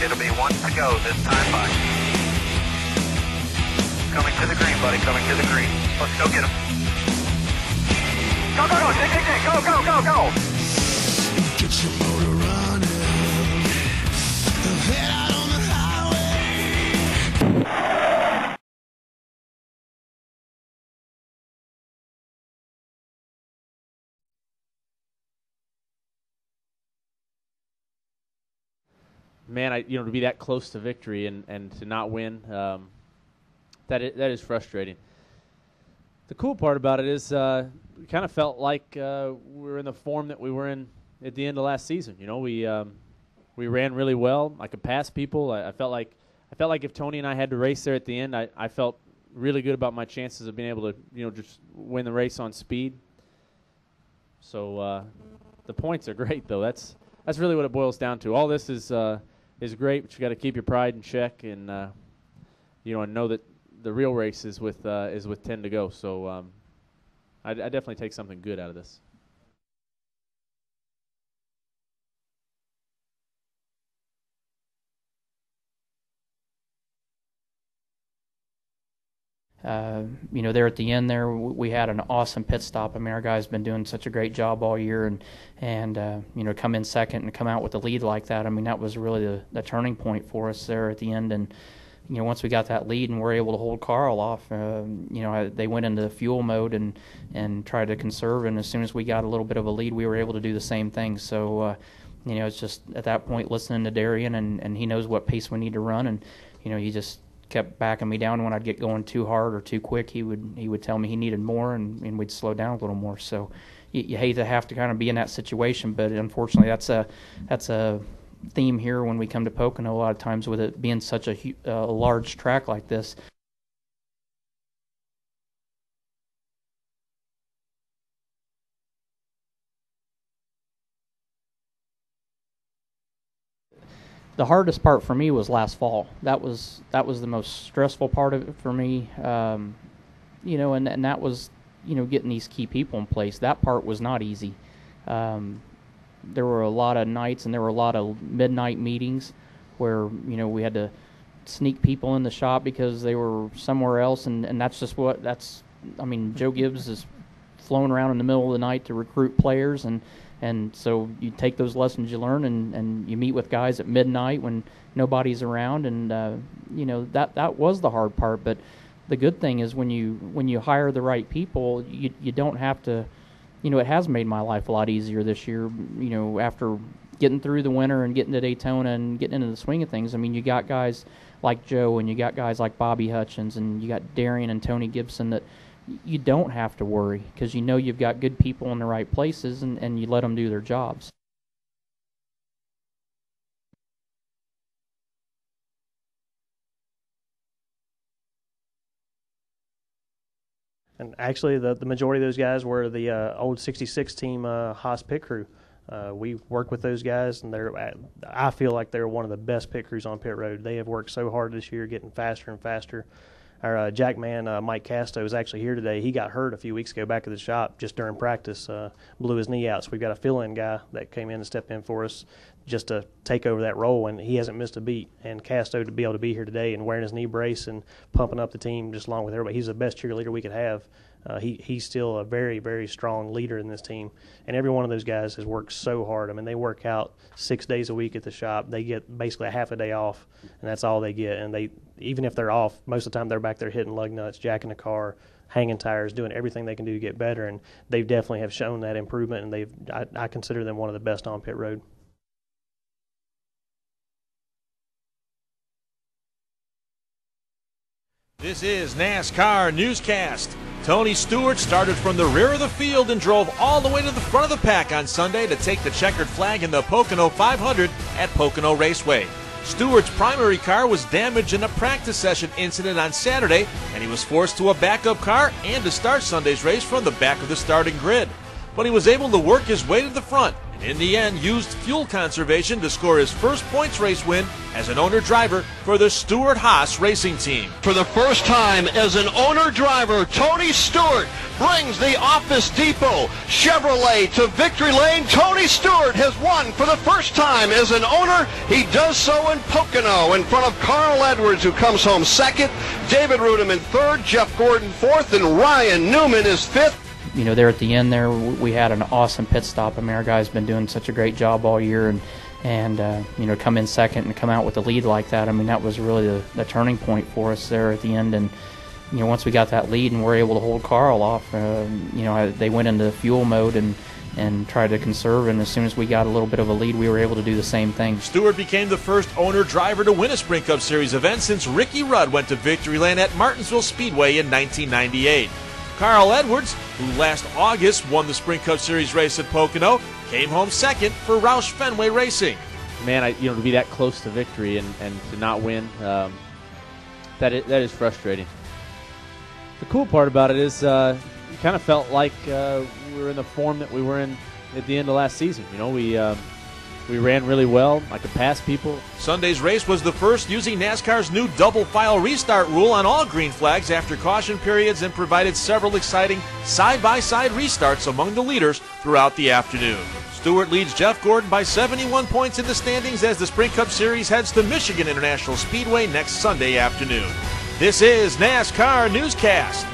It'll be 1 to go this time by. Coming to the green, buddy, coming to the green. Let's go get him. Go, go, go, go, go, go, go. Get your motor running. Head out on the highway. Man, to be that close to victory and to not win, that is frustrating. The cool part about it is we kind of felt like we were in the form that we were in at the end of last season. We ran really well. I could pass people. I felt like if Tony and I had to race there at the end, I felt really good about my chances of being able to just win the race on speed. So the points are great though. That's really what it boils down to. All this is great, but you got to keep your pride in check and and know that the real race is with 10 to go. So I definitely take something good out of this. There at the end there, we had an awesome pit stop. I mean, our guys been doing such a great job all year, and come in second and come out with a lead like that. I mean, that was really the turning point for us there at the end. And once we got that lead and we're able to hold Carl off, they went into fuel mode and tried to conserve. And as soon as we got a little bit of a lead, we were able to do the same thing. So, it's just at that point listening to Darien, and he knows what pace we need to run, and he just kept backing me down when I'd get going too hard or too quick. He would tell me he needed more, and we'd slow down a little more. So you hate to have to kind of be in that situation, but unfortunately that's a theme here when we come to Pocono a lot of times, with it being such a large track like this. The hardest part for me was last fall. That was the most stressful part of it for me. And that was, getting these key people in place. That part was not easy. There were a lot of nights and there were a lot of midnight meetings where, we had to sneak people in the shop because they were somewhere else. And that's just Joe Gibbs is flown around in the middle of the night to recruit players, and so you take those lessons you learn and you meet with guys at midnight when nobody's around, and that was the hard part. But the good thing is when you hire the right people, you don't have to. It has made my life a lot easier this year. After getting through the winter and getting to Daytona and getting into the swing of things. I mean, you got guys like Joe and you got guys like Bobby Hutchins and you got Darien and Tony Gibson that you don't have to worry because you've got good people in the right places and you let them do their jobs. And actually, the majority of those guys were the old 66 team Haas pit crew. We work with those guys, and I feel like they're one of the best pit crews on pit road. They have worked so hard this year, getting faster and faster. Our jack man, Mike Casto, is actually here today. He got hurt a few weeks ago back at the shop just during practice, blew his knee out. So we've got a fill-in guy that came in and stepped in for us just to take over that role, and he hasn't missed a beat. And Casto to be able to be here today and wearing his knee brace and pumping up the team just along with everybody, he's the best cheerleader we could have. He's still a very, very strong leader in this team. And every one of those guys has worked so hard. I mean, they work out 6 days a week at the shop. They get basically a half a day off, and that's all they get. And even if they're off, most of the time they're back there hitting lug nuts, jacking the car, hanging tires, doing everything they can do to get better. And they definitely have shown that improvement, and I consider them one of the best on pit road. This is NASCAR Newscast. Tony Stewart started from the rear of the field and drove all the way to the front of the pack on Sunday to take the checkered flag in the Pocono 500 at Pocono Raceway. Stewart's primary car was damaged in a practice session incident on Saturday, and he was forced to a backup car and to start Sunday's race from the back of the starting grid. But he was able to work his way to the front In the end, used fuel conservation to score his first points race win as an owner-driver for the Stewart Haas racing team. For the first time as an owner-driver, Tony Stewart brings the Office Depot Chevrolet to victory lane. Tony Stewart has won for the first time as an owner. He does so in Pocono in front of Carl Edwards, who comes home second, David Rudem in third, Jeff Gordon fourth, and Ryan Newman is fifth. You know, there at the end there, we had an awesome pit stop. I mean, our guys been doing such a great job all year, and you know, come in second and come out with a lead like that. I mean, that was really the turning point for us there at the end. And you know, once we got that lead and we're able to hold Carl off, you know, they went into fuel mode and tried to conserve. And as soon as we got a little bit of a lead, we were able to do the same thing. Stewart became the first owner-driver to win a Sprint Cup Series event since Ricky Rudd went to victory lane at Martinsville Speedway in 1998. Carl Edwards, who last August won the Sprint Cup Series race at Pocono, came home second for Roush Fenway Racing. Man, you know, to be that close to victory and to not win, that is frustrating. The cool part about it is it kind of felt like we were in the form that we were in at the end of last season. You know, we ran really well. I could pass people. Sunday's race was the first using NASCAR's new double file restart rule on all green flags after caution periods, and provided several exciting side-by-side restarts among the leaders throughout the afternoon. Stewart leads Jeff Gordon by 71 points in the standings as the Sprint Cup Series heads to Michigan International Speedway next Sunday afternoon. This is NASCAR Newscast.